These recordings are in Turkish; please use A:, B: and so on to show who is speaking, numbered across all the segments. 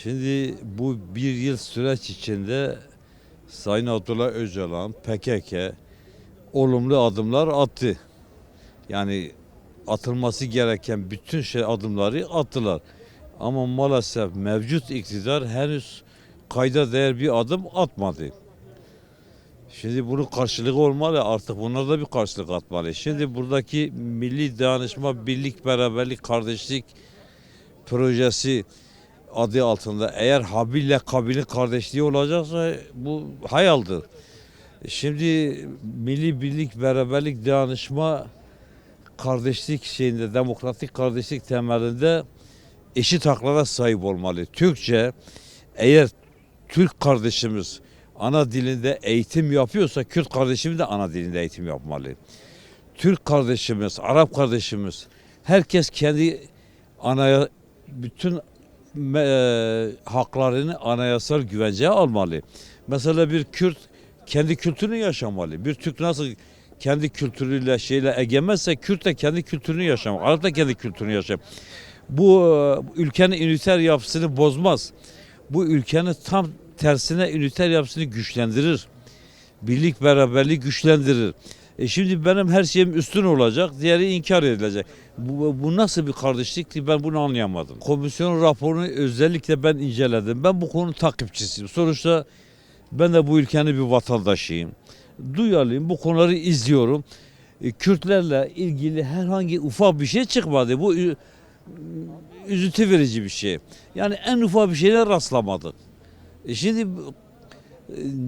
A: Şimdi bu bir yıl süreç içinde Sayın Abdullah Öcalan, PKK olumlu adımlar attı. Yani atılması gereken bütün adımları attılar. Ama maalesef mevcut iktidar henüz kayda değer bir adım atmadı. Şimdi bunun karşılığı olmalı, artık bunlar da bir karşılık atmalı. Şimdi buradaki Milli Dayanışma, Birlik, Beraberlik, Kardeşlik projesi adı altında eğer Habil'le Kabil'in kardeşliği olacaksa bu hayaldir. Şimdi Milli Birlik, Beraberlik, Dayanışma, Kardeşlik şeyinde, demokratik kardeşlik temelinde eşit haklara sahip olmalı. Türkçe, eğer Türk kardeşimiz ana dilinde eğitim yapıyorsa Kürt kardeşimiz de ana dilinde eğitim yapmalı. Türk kardeşimiz, Arap kardeşimiz, herkes kendi bütün haklarını anayasal güvenceye almalı. Mesela bir Kürt kendi kültürünü yaşamalı. Bir Türk nasıl kendi kültürüyle egemense Kürt de kendi kültürünü yaşamalı. Arap da kendi kültürünü yaşamalı. Bu ülkenin üniter yapısını bozmaz. Bu ülkenin tam tersine üniter yapısını güçlendirir. Birlik, beraberlik güçlendirir. Şimdi benim her şeyim üstün olacak, diğeri inkar edilecek. Bu nasıl bir kardeşlikti, ben bunu anlayamadım. Komisyon raporunu özellikle ben inceledim. Ben bu konunun takipçisiyim. Sonuçta ben de bu ülkenin bir vatandaşıyım. Duyarlıyım, bu konuları izliyorum. Kürtlerle ilgili herhangi ufak bir şey çıkmadı. Bu üzüntü verici bir şey. Yani en ufak bir şeyler rastlamadık. Şimdi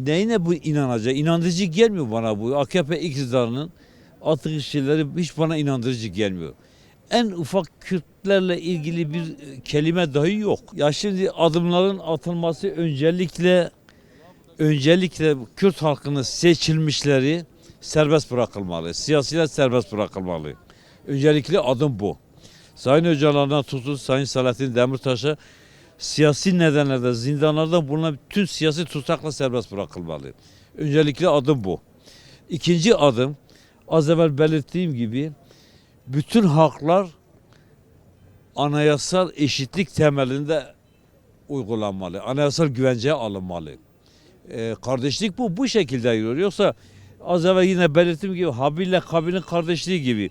A: neyine bu inanacak? İnandırıcı gelmiyor bana bu. AKP iktidarının attığı şeyleri hiç bana inandırıcı gelmiyor. En ufak Kürtlerle ilgili bir kelime dahi yok. Ya şimdi adımların atılması öncelikle Kürt halkının seçilmişleri serbest bırakılmalı. Siyasiler serbest bırakılmalı. Öncelikli adım bu. Sayın Öcalan'dan tutun Sayın Selahattin Demirtaş'a siyasi nedenlerden zindanlardan bulunan bütün siyasi tutsakla serbest bırakılmalı. Öncelikli adım bu. İkinci adım az evvel belirttiğim gibi bütün haklar anayasal eşitlik temelinde uygulanmalı. Anayasal güvenceye alınmalı. Kardeşlik bu şekilde yürüyor. Yoksa az evvel yine belirttiğim gibi Habil'le Kabil'in kardeşliği gibi.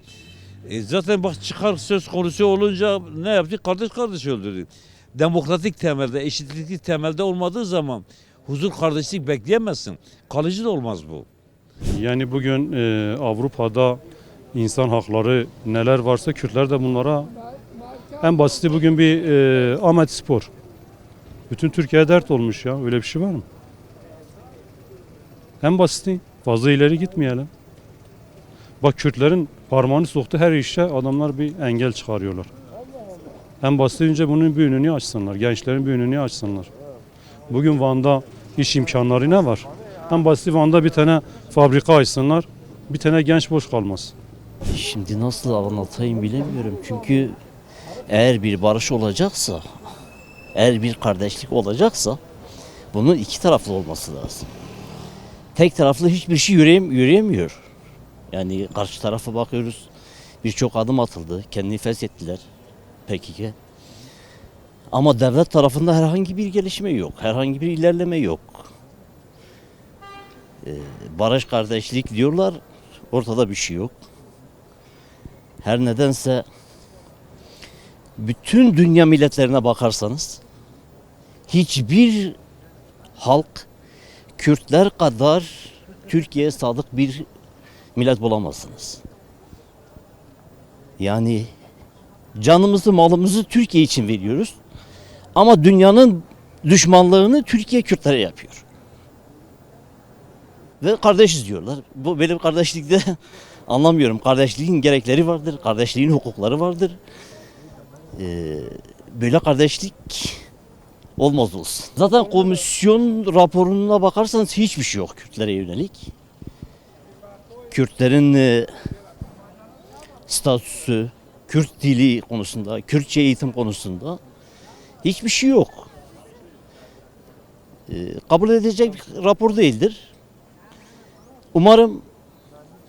A: Zaten bak çıkar söz konusu olunca ne yaptı? Kardeş öldürdü. Demokratik temelde, eşitlikli temelde olmadığı zaman huzur, kardeşlik bekleyemezsin. Kalıcı da olmaz bu.
B: Yani bugün Avrupa'da insan hakları neler varsa Kürtler de bunlara en basiti bugün bir Ahmet Spor. Bütün Türkiye'ye dert olmuş ya. Öyle bir şey var mı? En basiti fazla ileri gitmeyelim. Bak Kürtlerin parmağını soktu her işte adamlar bir engel çıkarıyorlar. En basit önce bunun bir önünü açsınlar. Gençlerin bir önünü açsınlar. Bugün Van'da iş imkanları ne var? En basit Van'da bir tane fabrika açsınlar. Bir tane genç boş kalmaz.
C: Şimdi nasıl anlatayım bilemiyorum. Çünkü eğer bir barış olacaksa, eğer bir kardeşlik olacaksa bunun iki taraflı olması lazım. Tek taraflı hiçbir şey yürüyemiyor. Yani karşı tarafa bakıyoruz. Birçok adım atıldı. Kendini feshettiler. PKK. Ama devlet tarafında herhangi bir gelişme yok. Herhangi bir ilerleme yok. Barış kardeşlik diyorlar. Ortada bir şey yok. Her nedense bütün dünya milletlerine bakarsanız hiçbir halk Kürtler kadar Türkiye'ye sadık bir millet bulamazsınız. Yani canımızı, malımızı Türkiye için veriyoruz. Ama dünyanın düşmanlığını Türkiye Kürtlere yapıyor. Ve kardeşiz diyorlar. Bu benim kardeşlikte anlamıyorum. Kardeşliğin gerekleri vardır. Kardeşliğin hukukları vardır. Böyle kardeşlik olmaz olsun. Zaten komisyon raporuna bakarsanız hiçbir şey yok Kürtlere yönelik. Kürtlerin statüsü, Kürt dili konusunda, Kürtçe eğitim konusunda hiçbir şey yok. Kabul edilecek bir rapor değildir. Umarım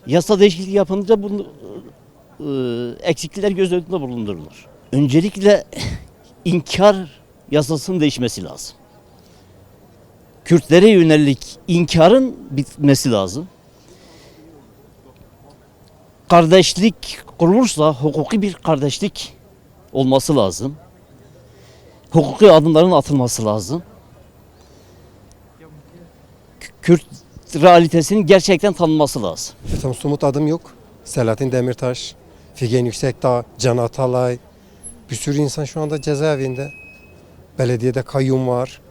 C: yasa değişikliği yapınca bunu eksiklikler göz önünde bulundurulur. Öncelikle inkar yasasının değişmesi lazım. Kürtlere yönelik inkarın bitmesi lazım. Kardeşlik kurulursa hukuki bir kardeşlik olması lazım. Hukuki adımların atılması lazım. Kürt realitesinin gerçekten tanınması lazım.
D: Tam somut adım yok. Selahattin Demirtaş, Figen Yüksekdağ, Can Atalay, bir sürü insan şu anda cezaevinde. Belediyede kayyum var.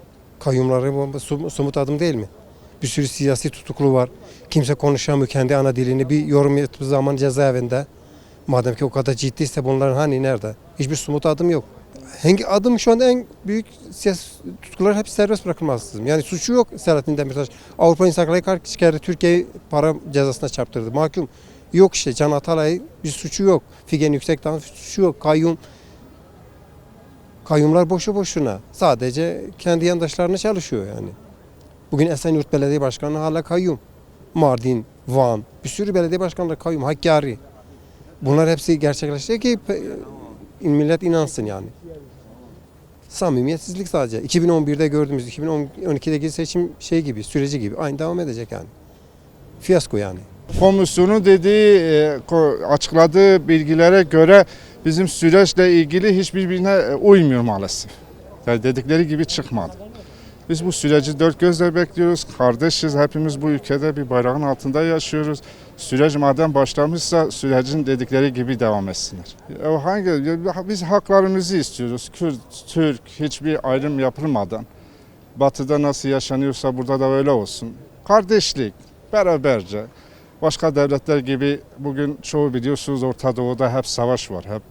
D: Kayyumları somut adım değil mi? Bir sürü siyasi tutuklu var. Kimse konuşamıyor kendi ana dilini. Bir yorum yaptığı zaman cezaevinde. Madem ki o kadar ciddiyse bunların hani nerede? Hiçbir somut adım yok. Hangi adım şu anda en büyük siyasi tutkular hep serbest bırakılması lazım. Yani suçu yok Selahattin Demirtaş. Avrupa İnsan Hakları kaç kere Türkiye'yi para cezasına çarptırdı. Mahkum yok işte. Can Atalay bir suçu yok. Figen Yüksekdağ'ın suçu yok. Kayyumlar boşu boşuna. Sadece kendi yandaşlarına çalışıyor yani. Bugün Esenyurt Belediye Başkanı hala kayyum. Mardin, Van, bir sürü belediye başkanları kayyum. Hakkari. Bunlar hepsi gerçekleşecek ki millet inansın yani. Samimiyetsizlik sadece. 2011'de gördüğümüz, 2012'deki seçim süreci gibi. Aynı devam edecek yani. Fiyasko yani.
E: Komisyonun açıkladığı bilgilere göre bizim süreçle ilgili hiçbirbirine uymuyor maalesef. Yani dedikleri gibi çıkmadı. Biz bu süreci dört gözle bekliyoruz. Kardeşiz, hepimiz bu ülkede bir bayrağın altında yaşıyoruz. Süreç madem başlamışsa sürecin dedikleri gibi devam etsinler. Biz haklarımızı istiyoruz. Kürt, Türk hiçbir ayrım yapılmadan. Batı'da nasıl yaşanıyorsa burada da öyle olsun. Kardeşlik, beraberce. Başka devletler gibi bugün çoğu biliyorsunuz Orta Doğu'da hep savaş var. Hep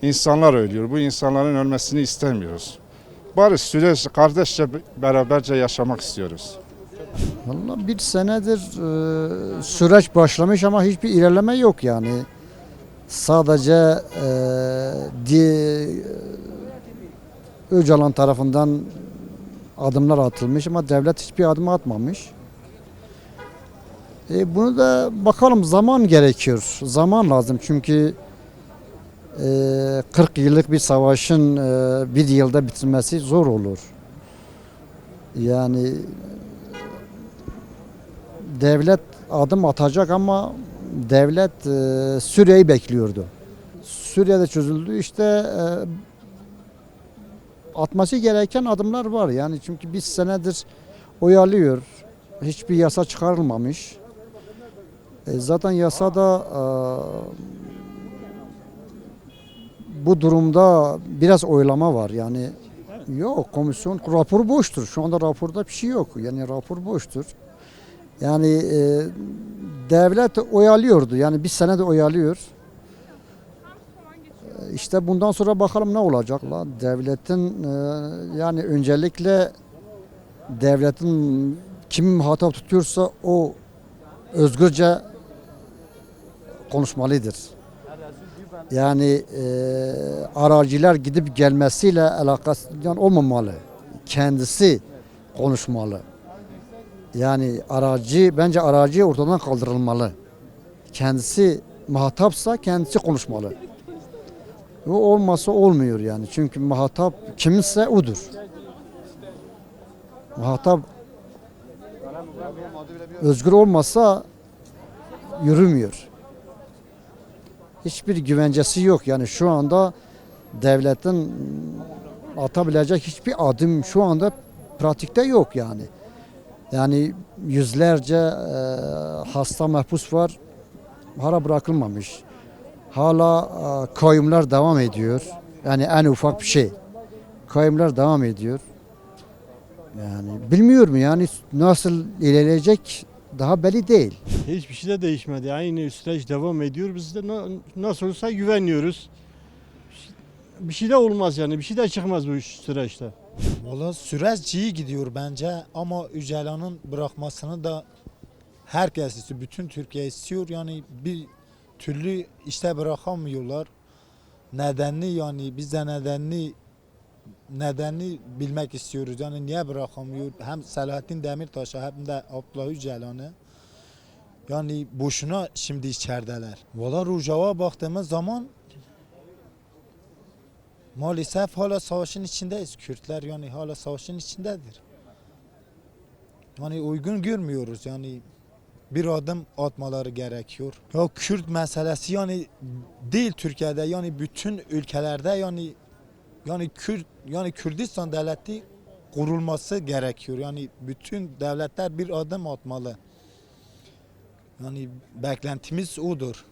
E: insanlar ölüyor. Bu insanların ölmesini istemiyoruz. Barış süreç kardeşçe beraberce yaşamak istiyoruz.
F: Vallahi bir senedir süreç başlamış ama hiçbir ilerleme yok yani. Sadece Öcalan tarafından adımlar atılmış ama devlet hiçbir adım atmamış. Bunu da bakalım zaman gerekiyor. Zaman lazım çünkü 40 yıllık bir savaşın bir yılda bitirmesi zor olur. Yani devlet adım atacak ama devlet Suriye'yi bekliyordu. Suriye'de çözüldü işte atması gereken adımlar var yani çünkü bir senedir oyalıyor. Hiçbir yasa çıkarılmamış. Zaten yasada bu durumda biraz oylama var yani yok komisyon rapor boştur. Şu anda raporda bir şey yok yani rapor boştur. Yani devlet oyalıyordu yani bir sene de oyalıyor. İşte bundan sonra bakalım ne olacak. Devletin yani öncelikle devletin kim muhatap tutuyorsa o özgürce konuşmalıdır. Yani aracılar gidip gelmesiyle alakası olmamalı. Kendisi konuşmalı. Yani bence aracı ortadan kaldırılmalı. Kendisi muhatapsa kendisi konuşmalı. O olmasa olmuyor yani. Çünkü muhatap kiminse odur. Muhatap özgür olmasa yürümüyor. Hiçbir güvencesi yok. Yani şu anda devletin atabilecek hiçbir adım şu anda pratikte yok yani. Yani yüzlerce hasta mahpus var. Hala bırakılmamış. Hala kayyumlar devam ediyor. Yani en ufak bir şey. Kayyumlar devam ediyor. Yani bilmiyorum yani nasıl ilerleyecek daha belli değil.
G: Hiçbir şey de değişmedi. Aynı süreç devam ediyor. Biz de nasıl olsa güveniyoruz. Bir şey de olmaz yani. Bir şey de çıkmaz bu süreçte.
H: Valla süreç iyi gidiyor bence ama Öcalan'ın bırakmasını da herkes istiyor. Bütün Türkiye istiyor. Yani bir türlü işte bırakamıyorlar. Nedenli yani biz de nedenli bilmek istiyoruz. Yani niye bırakamıyor? Hem Selahattin Demirtaş'a hem de Abdullah Öcalan'ı. Yani boşuna şimdi içerideler. Valla Rojava baktığımız zaman maalesef hala savaşın içindeyiz. Kürtler yani hala savaşın içindedir. Yani uygun görmüyoruz yani bir adım atmaları gerekiyor. Ya Kürt meselesi yani değil Türkiye'de yani bütün ülkelerde yani Kürt yani Kürdistan devleti kurulması gerekiyor. Yani bütün devletler bir adım atmalı. Yani beklentimiz odur.